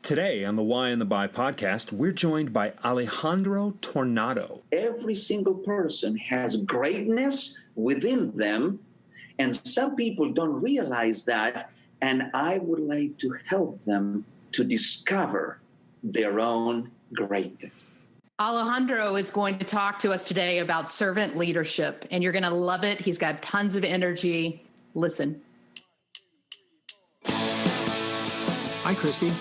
Today on the Why and the Buy podcast, we're joined by Alejandro Tornato. Every single person has greatness within them, and some people don't realize that, and I would like to help them to discover their own greatness. Alejandro is going to talk to us today about servant leadership, and you're going to love it. He's got tons of energy. Listen. Hi, Christie.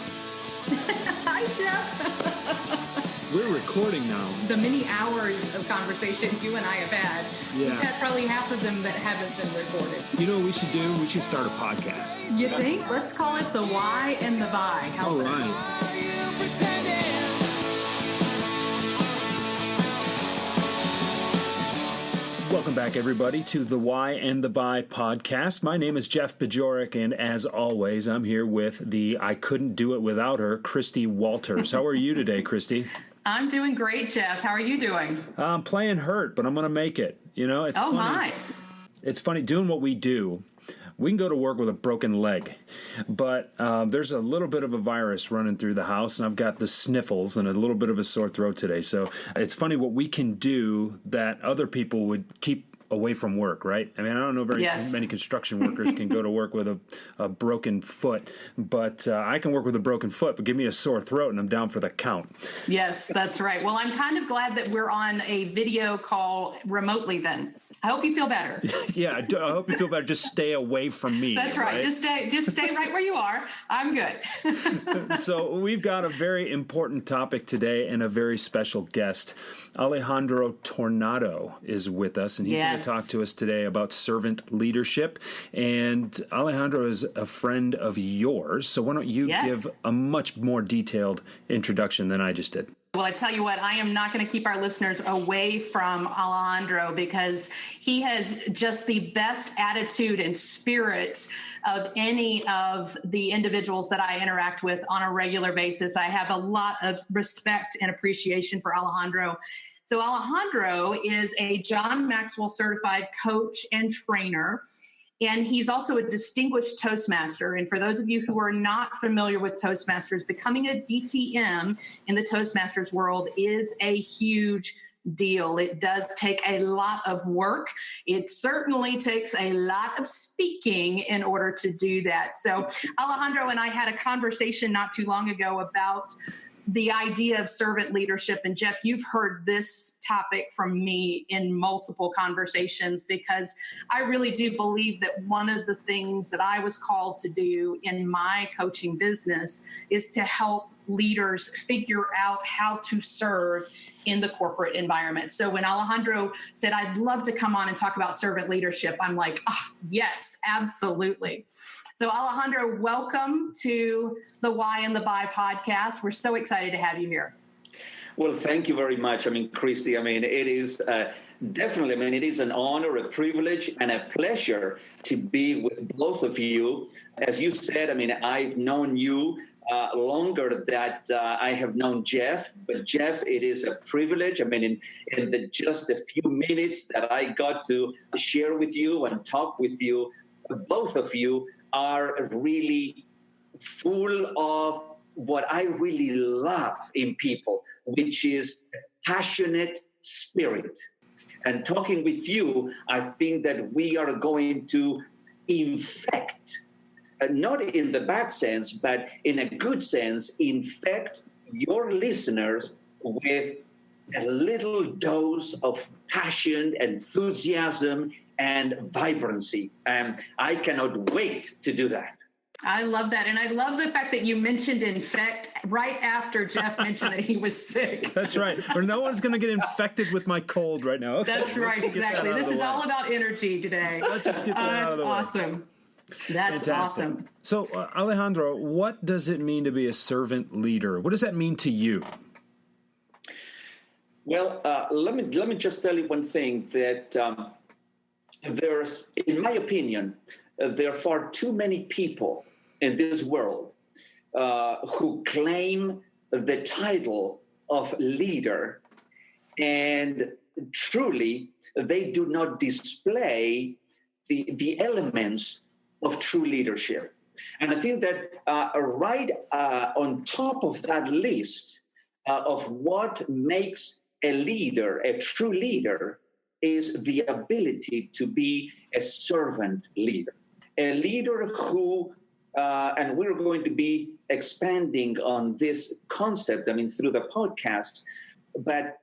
Hi, Jeff. We're recording now. The many hours of conversation you and I have had, we've had probably half of them that haven't been recorded. You know what we should do? We should start a podcast. You think? Let's call it the Why and the Buy. All right. Welcome back, everybody, to the Why and the Buy podcast. My name is Jeff Bajorek, and as always, I'm here with the I couldn't do it without her, Christie Walters. How are you today, Christie? I'm doing great, Jeff. How are you doing? I'm playing hurt, but I'm going to make it. You know, it's funny. My. It's funny doing what we do. We can go to work with a broken leg, but there's a little bit of a virus running through the house, and I've got the sniffles and a little bit of a sore throat today. So it's funny what we can do that other people would keep away from work, right? I mean, I don't know very many construction workers can go to work with a broken foot, but I can work with a broken foot, but give me a sore throat and I'm down for the count. Yes, that's right. Well, I'm kind of glad that we're on a video call remotely then. I hope you feel better. Yeah, I hope you feel better. Just stay away from me. That's right. Just stay right where you are. I'm good. So we've got a very important topic today and a very special guest. Alejandro Tornato is with us, and he's going to talk to us today about servant leadership. And Alejandro is a friend of yours, so why don't you give a much more detailed introduction than I just did? Well, I tell you what, I am not going to keep our listeners away from Alejandro because he has just the best attitude and spirit of any of the individuals that I interact with on a regular basis. I have a lot of respect and appreciation for Alejandro. So Alejandro is a John Maxwell certified coach and trainer. And he's also a distinguished Toastmaster. And for those of you who are not familiar with Toastmasters, becoming a DTM in the Toastmasters world is a huge deal. It does take a lot of work. It certainly takes a lot of speaking in order to do that. So Alejandro and I had a conversation not too long ago about the idea of servant leadership. And Jeff, you've heard this topic from me in multiple conversations because I really do believe that one of the things that I was called to do in my coaching business is to help leaders figure out how to serve in the corporate environment. So when Alejandro said, I'd love to come on and talk about servant leadership, I'm like, yes, absolutely. So Alejandro, welcome to the Why and the Buy podcast. We're so excited to have you here. Well, thank you very much. I mean, Christie, it is definitely, it is an honor, a privilege, and a pleasure to be with both of you. As you said, I've known you longer than I have known Jeff. But Jeff, it is a privilege. In just a few minutes that I got to share with you and talk with you, both of you are really full of what I really love in people, which is passionate spirit. And talking with you, I think that we are going to infect, not in the bad sense, but in a good sense, infect your listeners with a little dose of passion, enthusiasm, and vibrancy. And I cannot wait to do that. I love that. And I love the fact that you mentioned infect right after Jeff mentioned that he was sick. That's right. Or no one's going to get infected with my cold right now. Okay, that's right. Exactly. This is all about energy today. Let's just get that out of the way. Awesome. That's Fantastic. Awesome. So, Alejandro, what does it mean to be a servant leader? What does that mean to you? Well, let me just tell you one thing, that there's, in my opinion, there are far too many people in this world who claim the title of leader, and truly they do not display the elements of true leadership. And I think that right on top of that list of what makes a leader, a true leader, is the ability to be a servant leader. A leader who, and we're going to be expanding on this concept, through the podcast, but,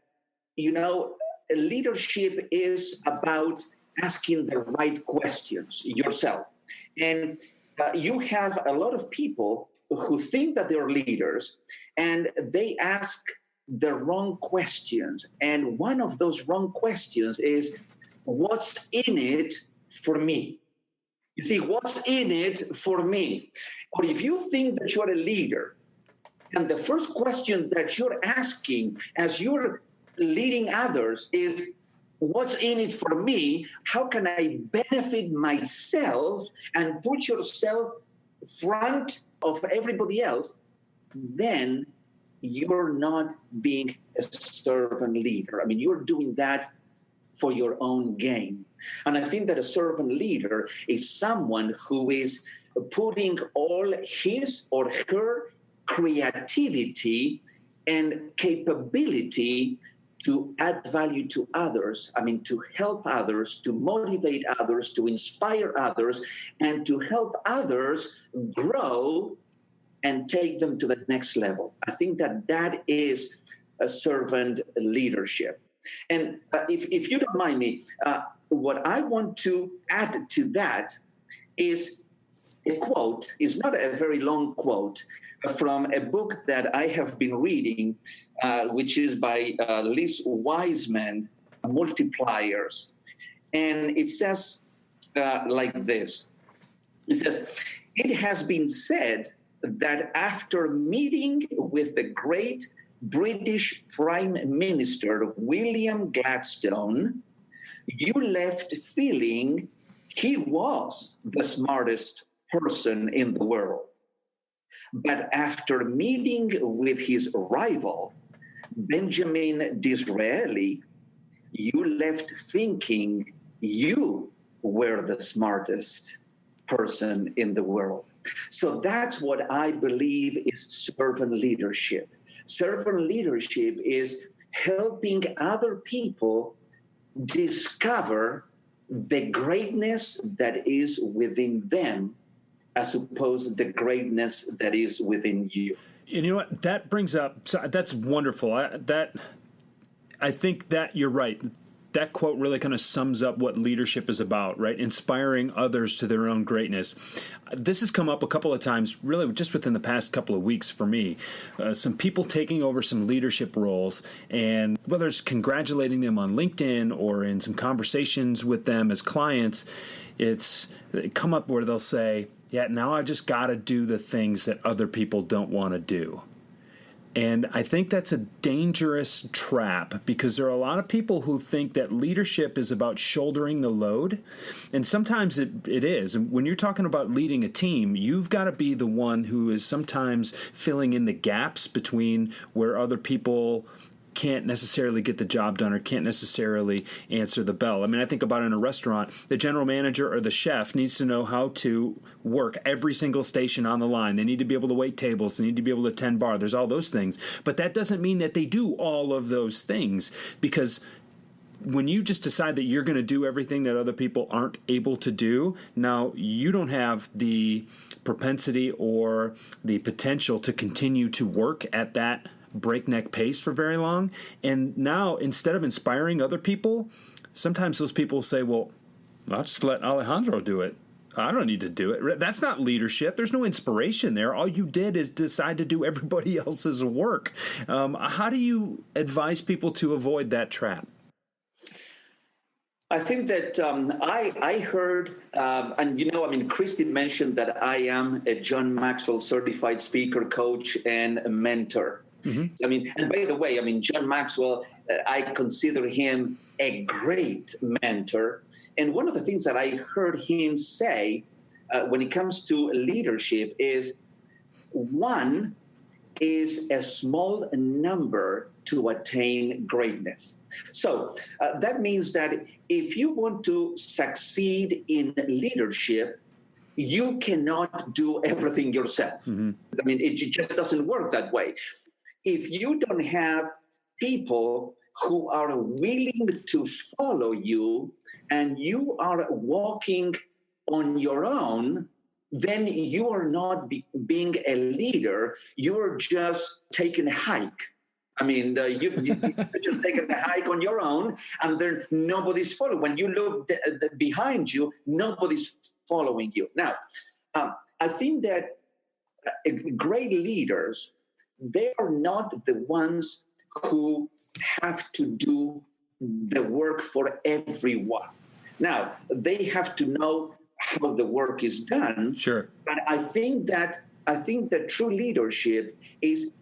leadership is about asking the right questions yourself. And you have a lot of people who think that they're leaders and they ask the wrong questions. And one of those wrong questions is, what's in it for me? You see, what's in it for me? Or if you think that you're a leader, and the first question that you're asking as you're leading others is, what's in it for me? How can I benefit myself and put yourself front of everybody else? Then you're not being a servant leader. You're doing that for your own gain. And I think that a servant leader is someone who is putting all his or her creativity and capability to add value to others, to help others, to motivate others, to inspire others, and to help others grow and take them to the next level. I think that that is a servant leadership. And if you don't mind me, what I want to add to that is a quote. It's not a very long quote from a book that I have been reading, which is by Liz Wiseman, Multipliers. And it says like this. It says, it has been said that after meeting with the great British Prime Minister William Gladstone, you left feeling he was the smartest person in the world. But after meeting with his rival, Benjamin Disraeli, you left thinking you were the smartest person in the world. So that's what I believe is servant leadership. Servant leadership is helping other people discover the greatness that is within them, as opposed to the greatness that is within you. And you know what? That brings up, that's wonderful. I think that you're right. That quote really kind of sums up what leadership is about, right? Inspiring others to their own greatness. This has come up a couple of times, really just within the past couple of weeks for me. Some people taking over some leadership roles, and whether it's congratulating them on LinkedIn or in some conversations with them as clients, it's come up where they'll say, yeah, now I just got to do the things that other people don't want to do. And I think that's a dangerous trap, because there are a lot of people who think that leadership is about shouldering the load. And sometimes it is. And when you're talking about leading a team, you've got to be the one who is sometimes filling in the gaps between where other people can't necessarily get the job done or can't necessarily answer the bell. I think about in a restaurant, the general manager or the chef needs to know how to work every single station on the line. They need to be able to wait tables. They need to be able to tend bar. There's all those things. But that doesn't mean that they do all of those things, because when you just decide that you're going to do everything that other people aren't able to do, now you don't have the propensity or the potential to continue to work at that breakneck pace for very long. And now, instead of inspiring other people, sometimes those people say, well, I'll just let Alejandro do it. I don't need to do it. That's not leadership. There's no inspiration there. All you did is decide to do everybody else's work. How do you advise people to avoid that trap? I think that I heard, and Christie mentioned that I am a John Maxwell certified speaker, coach, and a mentor. Mm-hmm. And by the way, John Maxwell, I consider him a great mentor. And one of the things that I heard him say when it comes to leadership is, one is a small number to attain greatness. So that means that if you want to succeed in leadership, you cannot do everything yourself. I mean, it just doesn't work that way. If you don't have people who are willing to follow you and you are walking on your own, then you are not being a leader. You're just taking a hike. I mean, you're just taking a hike on your own, and then nobody's following. When you look behind you, nobody's following you. Now, I think that great leaders, they are not the ones who have to do the work for everyone. Now, they have to know how the work is done. Sure. But I think that true leadership is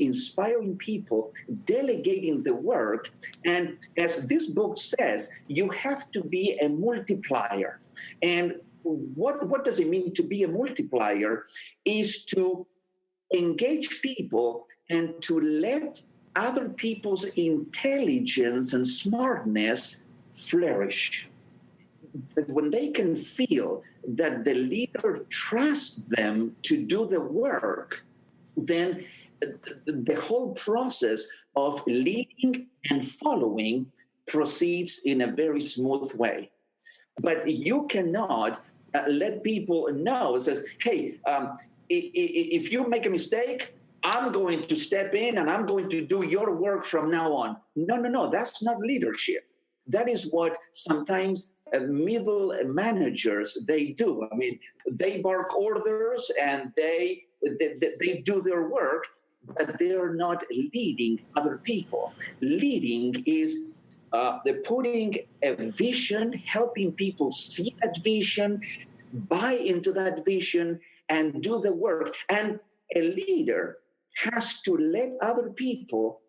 inspiring people, delegating the work, and as this book says, you have to be a multiplier. And what does it mean to be a multiplier? Is to engage people and to let other people's intelligence and smartness flourish. When they can feel that the leader trusts them to do the work, then the whole process of leading and following proceeds in a very smooth way. But you cannot let people know, it says, hey, if you make a mistake, I'm going to step in and I'm going to do your work from now on. No, that's not leadership. That is what sometimes middle managers, they do. I mean, they bark orders and they do their work, but they're not leading other people. Leading is putting a vision, helping people see that vision, buy into that vision, and do the work. And a leader has to let other people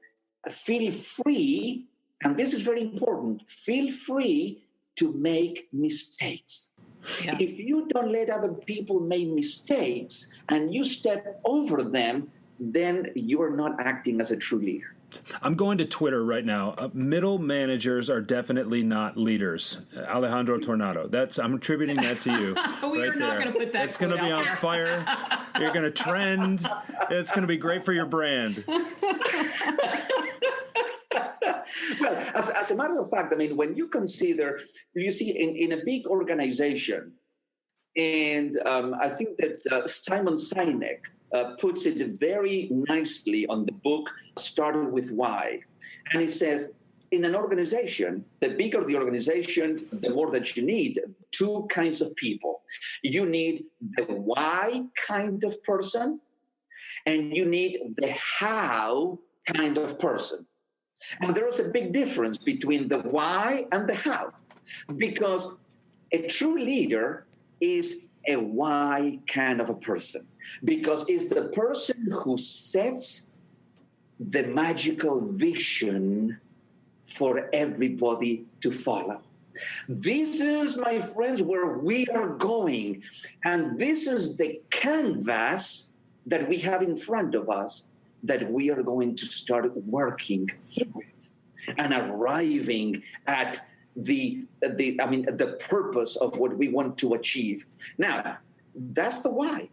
feel free, and this is very important, feel free to make mistakes. Yeah. If you don't let other people make mistakes and you step over them, then you're not acting as a true leader. I'm going to Twitter right now. Middle managers are definitely not leaders. Alejandro Tornato. I'm attributing that to you. We are not going to put that. It's going to be on fire. You're going to trend. It's going to be great for your brand. Well, as a matter of fact, I mean, when you consider, you see, in a big organization, and I think that Simon Sinek puts it very nicely on the book, Started With Why. And he says, in an organization, the bigger the organization, the more that you need two kinds of people. You need the why kind of person, and you need the how kind of person. And there is a big difference between the why and the how, because a true leader is a why kind of a person, because it's the person who sets the magical vision for everybody to follow. This is, my friends, where we are going, and this is the canvas that we have in front of us that we are going to start working through it and arriving at the purpose of what we want to achieve. Now, that's the why.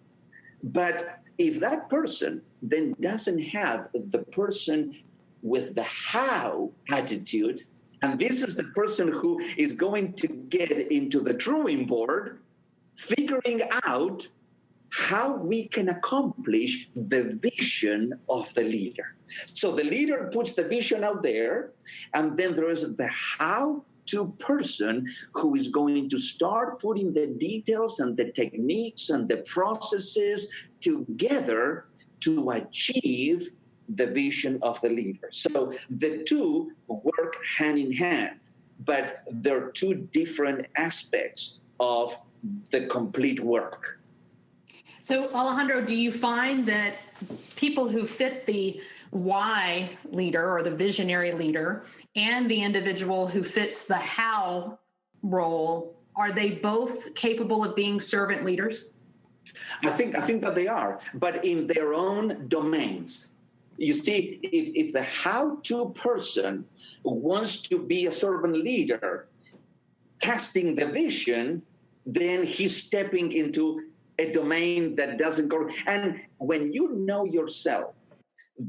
But if that person then doesn't have the person with the how attitude, and this is the person who is going to get into the drawing board, figuring out how we can accomplish the vision of the leader. So the leader puts the vision out there, and then there is the how-to person who is going to start putting the details and the techniques and the processes together to achieve the vision of the leader. So the two work hand in hand, but they're two different aspects of the complete work. So, Alejandro, do you find that people who fit the why leader or the visionary leader and the individual who fits the how role, are they both capable of being servant leaders? I think that they are, but in their own domains. You see, if the how-to person wants to be a servant leader, casting the vision, then he's stepping into a domain that doesn't go. And when you know yourself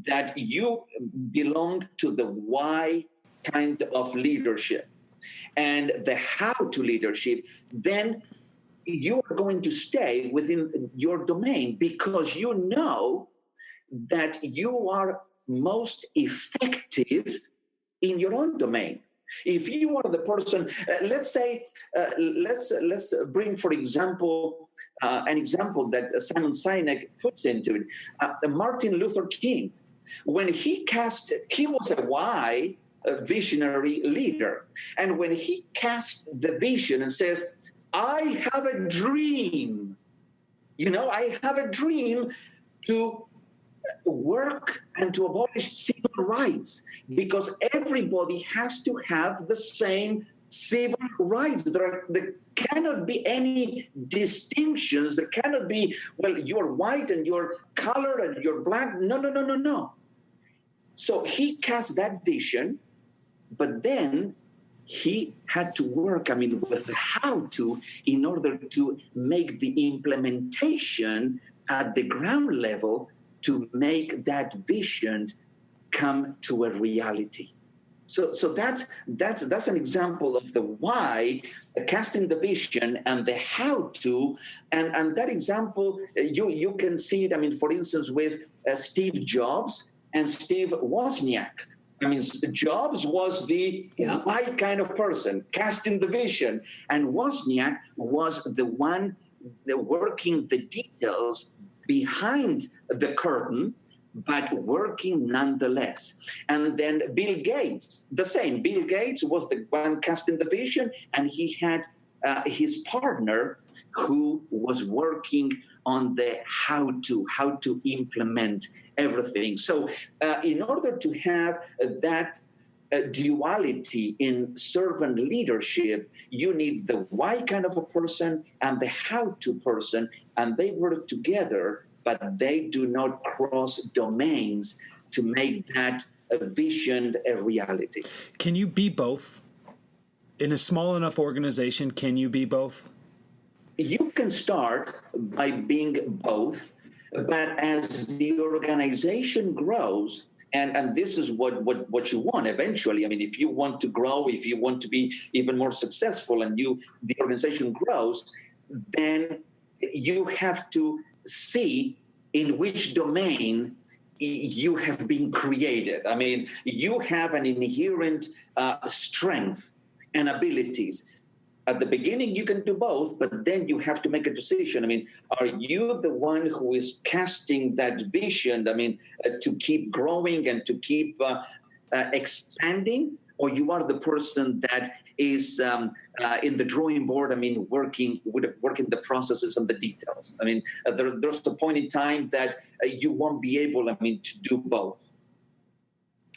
that you belong to the why kind of leadership and the how to leadership, then you are going to stay within your domain because you know that you are most effective in your own domain. If you are the person, let's say, let's bring, for example, an example that Simon Sinek puts into it. Martin Luther King, when he was a why visionary leader. And when he cast the vision and says, I have a dream, I have a dream to work and to abolish civil rights, because everybody has to have the same civil rights. There cannot be any distinctions. There cannot be, well, you're white and you're colored and you're black. No. So he cast that vision, but then he had to work, with the how to, in order to make the implementation at the ground level to make that vision come to a reality. So that's an example of the why, casting the vision, and the how to, and that example you can see it. For instance, with Steve Jobs and Steve Wozniak. Jobs was the why kind of person, casting the vision, and Wozniak was the one working the details behind the curtain, but working nonetheless. And then Bill Gates, the same. Bill Gates was the one casting the vision, and he had his partner who was working on the how to implement everything. So in order to have that duality in servant leadership, you need the why kind of a person and the how to person, and they work together, but they do not cross domains to make that vision a reality. Can you be both? In a small enough organization, can you be both? You can start by being both, but as the organization grows, and this is what you want eventually. If you want to grow, if you want to be even more successful, and the organization grows, then you have to see in which domain you have been created. You have an inherent strength and abilities. At the beginning, you can do both, but then you have to make a decision. Are you the one who is casting that vision, to keep growing and to keep expanding, or you are the person that is in the drawing board, working the processes and the details? There's a point in time that you won't be able, to do both.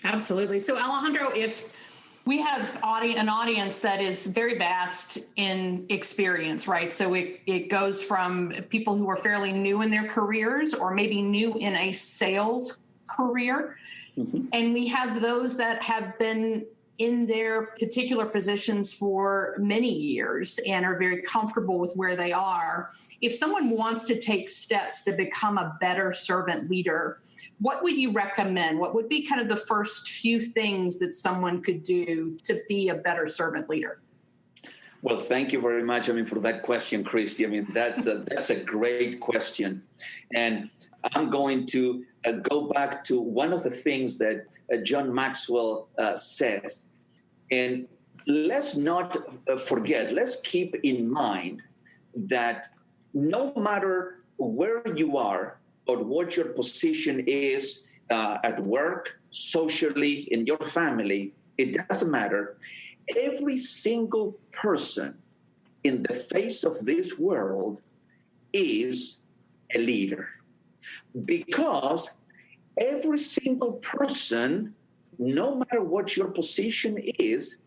Absolutely. So, Alejandro, if we have an audience that is very vast in experience, right? So it goes from people who are fairly new in their careers, or maybe new in a sales career. Mm-hmm. And we have those that have been in their particular positions for many years and are very comfortable with where they are. If someone wants to take steps to become a better servant leader, what would you recommend? What would be kind of the first few things that someone could do to be a better servant leader? Well, thank you very much. For that question, Christie. That's a great question. And I'm going to go back to one of the things that John Maxwell says. And let's not forget, let's keep in mind that no matter where you are or what your position is at work, socially, in your family, it doesn't matter. Every single person in the face of this world is a leader. Because every single person, no matter what your position is,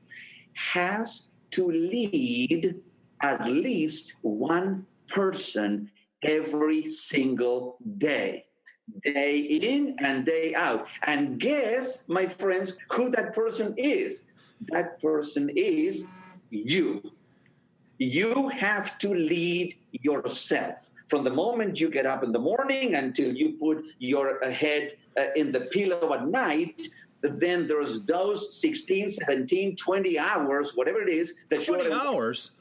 has to lead at least one person every single day in and day out. And guess, my friends, who that person is? That person is you. You have to lead yourself. From the moment you get up in the morning until you put your head in the pillow at night, then there's those 16, 17, 20 hours, whatever it is, that 20 hours?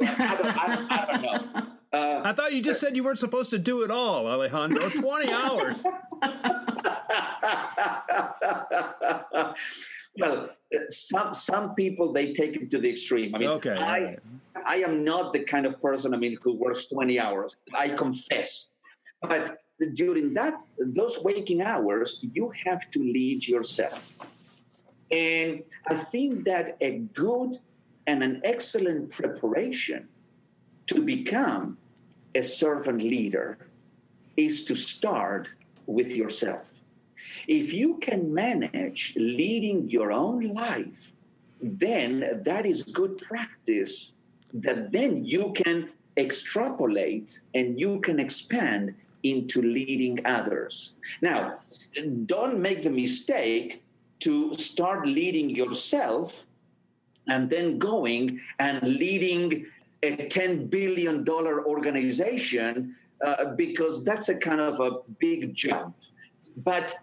I don't know. I thought you just said you weren't supposed to do it all, Alejandro. 20 hours. Well, some people, they take it to the extreme. I mean, okay. I am not the kind of person, who works 20 hours. I confess. But during those waking hours, you have to lead yourself. And I think that a good and an excellent preparation to become a servant leader is to start with yourself. If you can manage leading your own life, then that is good practice that then you can extrapolate and you can expand into leading others. Now, don't make the mistake to start leading yourself and then going and leading a $10 billion organization because that's a kind of a big jump. But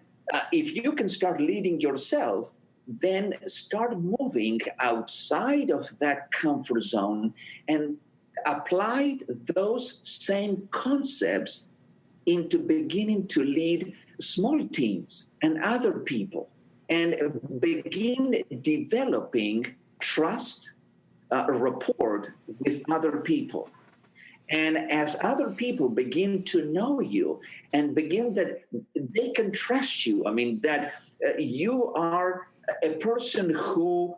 if you can start leading yourself, then start moving outside of that comfort zone and apply those same concepts into beginning to lead small teams and other people and begin developing trust, rapport with other people. And as other people begin to know you and begin that they can trust you, that you are a person who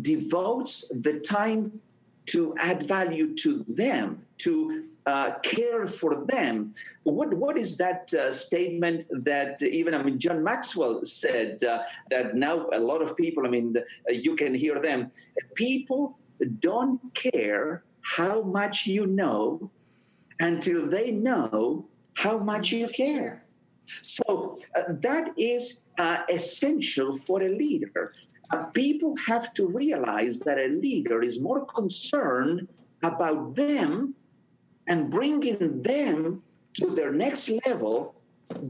devotes the time to add value to them, to care for them. What is that statement that even, John Maxwell said that now a lot of people, you can hear them. People don't care how much you know until they know how much you care. So that is essential for a leader. People have to realize that a leader is more concerned about them and bringing them to their next level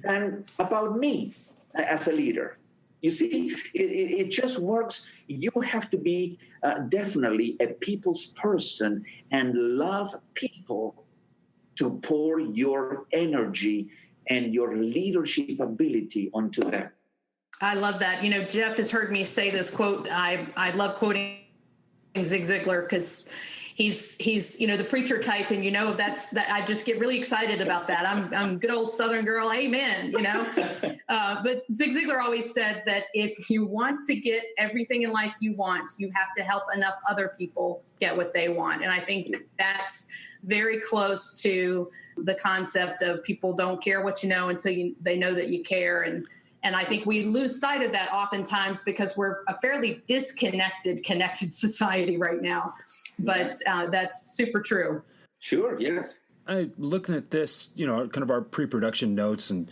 than about me as a leader. You see, it just works. You have to be definitely a people's person and love people to pour your energy and your leadership ability onto them. I love that. Jeff has heard me say this quote. I love quoting Zig Ziglar because he's the preacher type, and that I just get really excited about that. I'm good old Southern girl, amen. But Zig Ziglar always said that if you want to get everything in life you want, you have to help enough other people get what they want. And I think that's very close to the concept of people don't care what you know until they know that you care. And I think we lose sight of that oftentimes because we're a fairly connected society right now. But that's super true. Sure, yes. Looking at this, kind of our pre-production notes and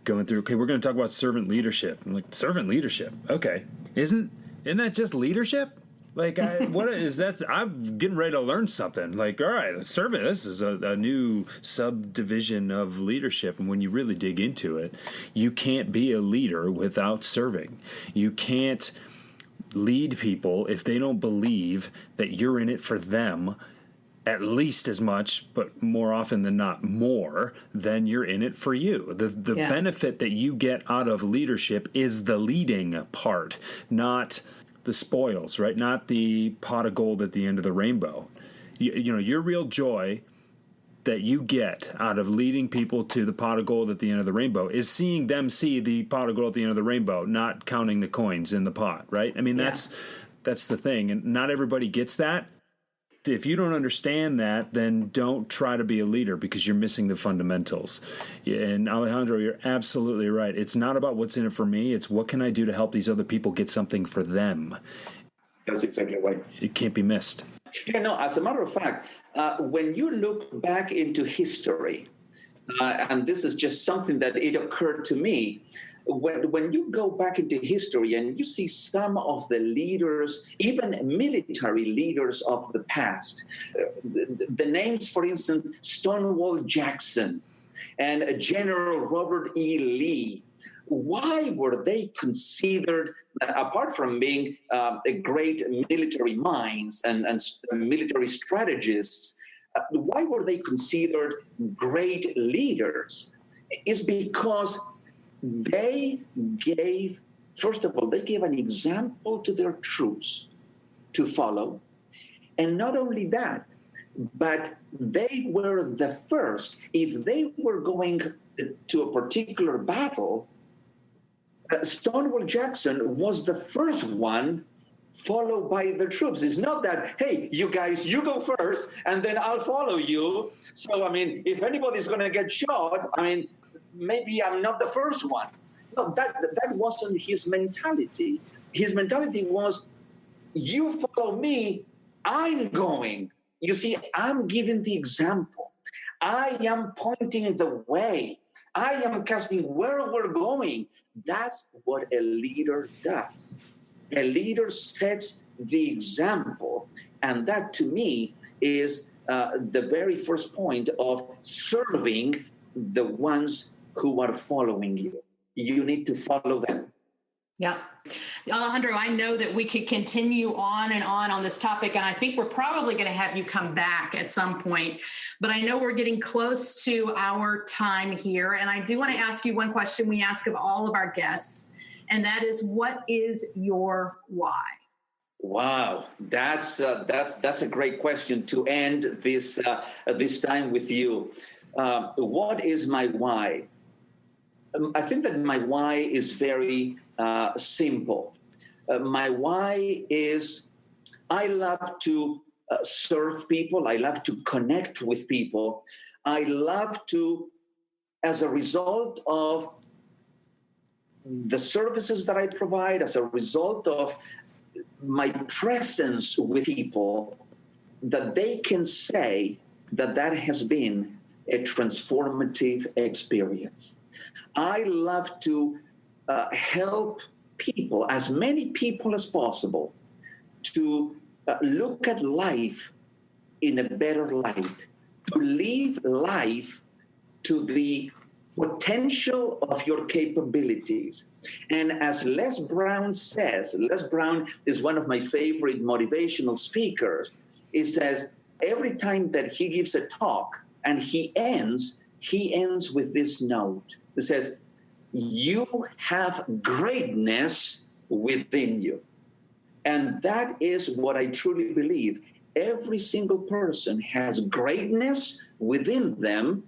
going through, okay, we're going to talk about servant leadership. I'm like, servant leadership? Okay. Isn't that just leadership? Like, what is that? I'm getting ready to learn something. Like, all right, servant, this is a new subdivision of leadership. And when you really dig into it, you can't be a leader without serving. You can't lead people if they don't believe that you're in it for them at least as much, but more often than not more, than you're in it for you. The benefit that you get out of leadership is the leading part, not the spoils, right? Not the pot of gold at the end of the rainbow. Your real joy that you get out of leading people to the pot of gold at the end of the rainbow is seeing them see the pot of gold at the end of the rainbow, not counting the coins in the pot, right? That's the thing. And not everybody gets that. If you don't understand that, then don't try to be a leader because you're missing the fundamentals. And Alejandro, you're absolutely right. It's not about what's in it for me. It's what can I do to help these other people get something for them. That's exactly right. It can't be missed. Yeah, no, as a matter of fact, when you look back into history, and this is just something that it occurred to me, when you go back into history and you see some of the leaders, even military leaders of the past, the names, for instance, Stonewall Jackson and General Robert E. Lee, why were they considered, apart from being great military minds and military strategists, why were they considered great leaders? It's because they gave, first of all, they gave an example to their troops to follow. And not only that, but they were the first. If they were going to a particular battle, Stonewall Jackson was the first one followed by the troops. It's not that, hey, you guys, you go first, and then I'll follow you. So, I mean, if anybody's going to get shot, I mean, maybe I'm not the first one. No, that wasn't his mentality. His mentality was, you follow me, I'm going. You see, I'm giving the example. I am pointing the way. I am casting where we're going. That's what a leader does. A leader sets the example. And that, to me, is the very first point of serving the ones who are following you. You need to follow them. Yeah. Alejandro, I know that we could continue on and on this topic, and I think we're probably going to have you come back at some point. But I know we're getting close to our time here, and I do want to ask you one question we ask of all of our guests, and that is, what is your why? Wow, that's a great question to end this time with you. What is my why? I think that my why is very simple. My why is I love to serve people. I love to connect with people. I love to, as a result of the services that I provide, as a result of my presence with people, that they can say that that has been a transformative experience. I love to help people, as many people as possible, to look at life in a better light, to live life to the potential of your capabilities. And as Les Brown says, Les Brown is one of my favorite motivational speakers. He says every time that he gives a talk and he ends with this note. It says, you have greatness within you. And that is what I truly believe. Every single person has greatness within them,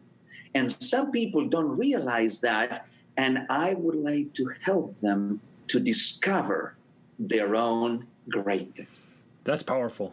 and some people don't realize that, and I would like to help them to discover their own greatness. That's powerful.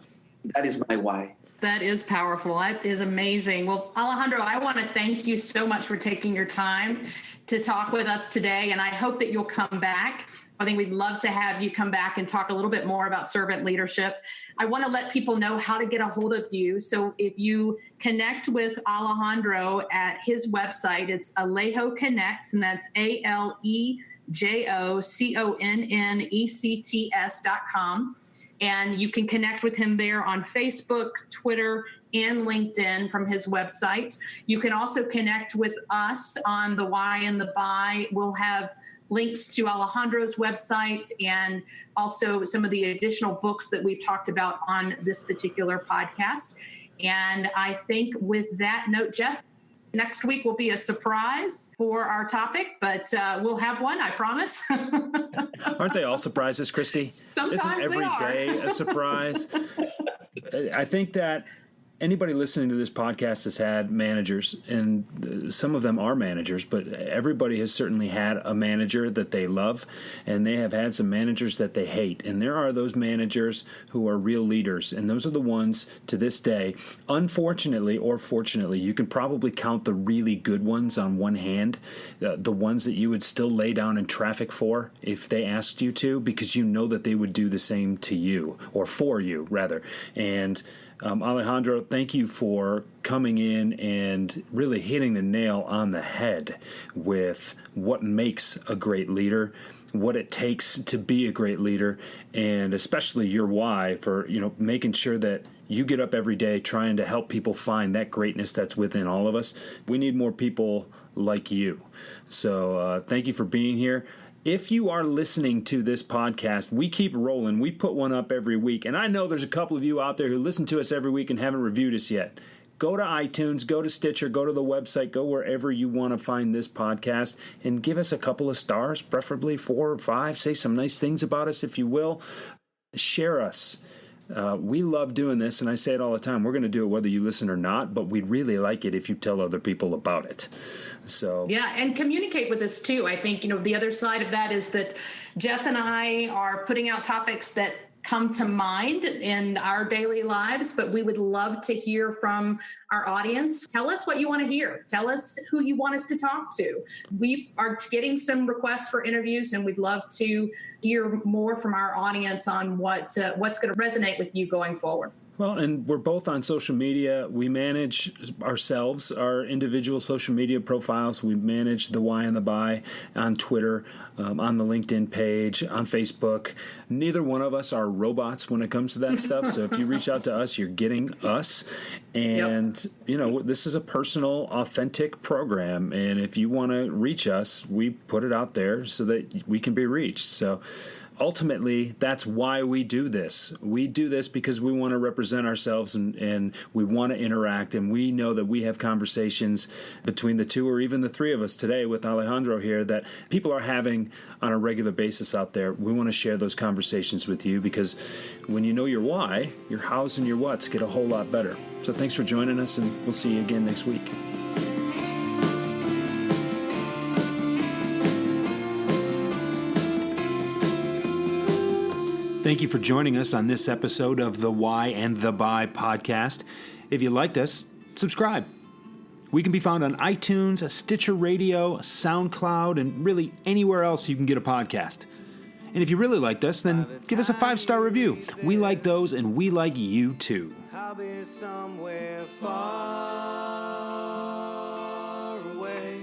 That is my why. That is powerful. That is amazing. Well, Alejandro, I want to thank you so much for taking your time to talk with us today, and I hope that you'll come back. I think we'd love to have you come back and talk a little bit more about servant leadership. I want to let people know how to get a hold of you. So if you connect with Alejandro at his website, it's Alejo Connects, and that's ALEJOCONNECTS.com. And you can connect with him there on Facebook, Twitter, and LinkedIn from his website. You can also connect with us on the Why and the Buy. We'll have links to Alejandro's website and also some of the additional books that we've talked about on this particular podcast. And I think with that note, Jeff, next week will be a surprise for our topic, but we'll have one, I promise. Aren't they all surprises, Christie? Sometimes Isn't every day a surprise? I think that anybody listening to this podcast has had managers, and some of them are managers, but everybody has certainly had a manager that they love, and they have had some managers that they hate. And there are those managers who are real leaders, and those are the ones to this day, unfortunately or fortunately, you can probably count the really good ones on one hand, the ones that you would still lay down in traffic for if they asked you to, because you know that they would do the same to you, or for you, rather. And Alejandro, thank you for coming in and really hitting the nail on the head with what makes a great leader, what it takes to be a great leader, and especially your why for, making sure that you get up every day trying to help people find that greatness that's within all of us. We need more people like you. So thank you for being here. If you are listening to this podcast, we keep rolling. We put one up every week. And I know there's a couple of you out there who listen to us every week and haven't reviewed us yet. Go to iTunes, go to Stitcher, go to the website, go wherever you want to find this podcast and give us a couple of stars, preferably 4 or 5. Say some nice things about us if you will. Share us. We love doing this, and I say it all the time. We're going to do it whether you listen or not, but we'd really like it if you tell other people about it. So yeah, and communicate with us too. I think, the other side of that is that Jeff and I are putting out topics that come to mind in our daily lives, but we would love to hear from our audience. Tell us what you want to hear. Tell us who you want us to talk to. We are getting some requests for interviews, and we'd love to hear more from our audience on what's going to resonate with you going forward. Well, and we're both on social media. We manage ourselves, our individual social media profiles. We manage the Why and the Buy on Twitter, on the LinkedIn page, on Facebook. Neither one of us are robots when it comes to that stuff. So if you reach out to us, you're getting us. And, this is a personal, authentic program. And if you want to reach us, we put it out there so that we can be reached. So ultimately, that's why we do this. We do this because we want to represent ourselves and we want to interact. And we know that we have conversations between the two or even the three of us today with Alejandro here that people are having on a regular basis out there. We want to share those conversations with you because when you know your why, your hows and your whats get a whole lot better. So thanks for joining us, and we'll see you again next week. Thank you for joining us on this episode of the Why and the Buy podcast. If you liked us, subscribe. We can be found on iTunes, Stitcher Radio, SoundCloud, and really anywhere else you can get a podcast. And if you really liked us, then give us a 5-star review. We like those, and we like you too. I'll be somewhere far away.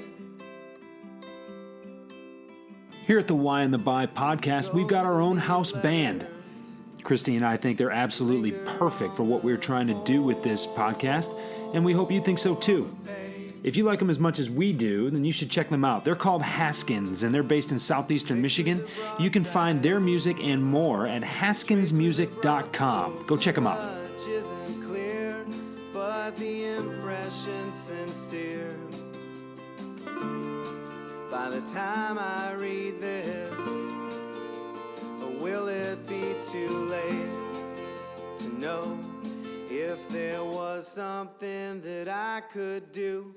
Here at the Why and the Buy podcast, we've got our own house band. Christie and I think they're absolutely perfect for what we're trying to do with this podcast, and we hope you think so too. If you like them as much as we do, then you should check them out. They're called Haskins, and they're based in southeastern Michigan. You can find their music and more at haskinsmusic.com. Go check them out. By the time I read this, will it be too late to know if there was something that I could do?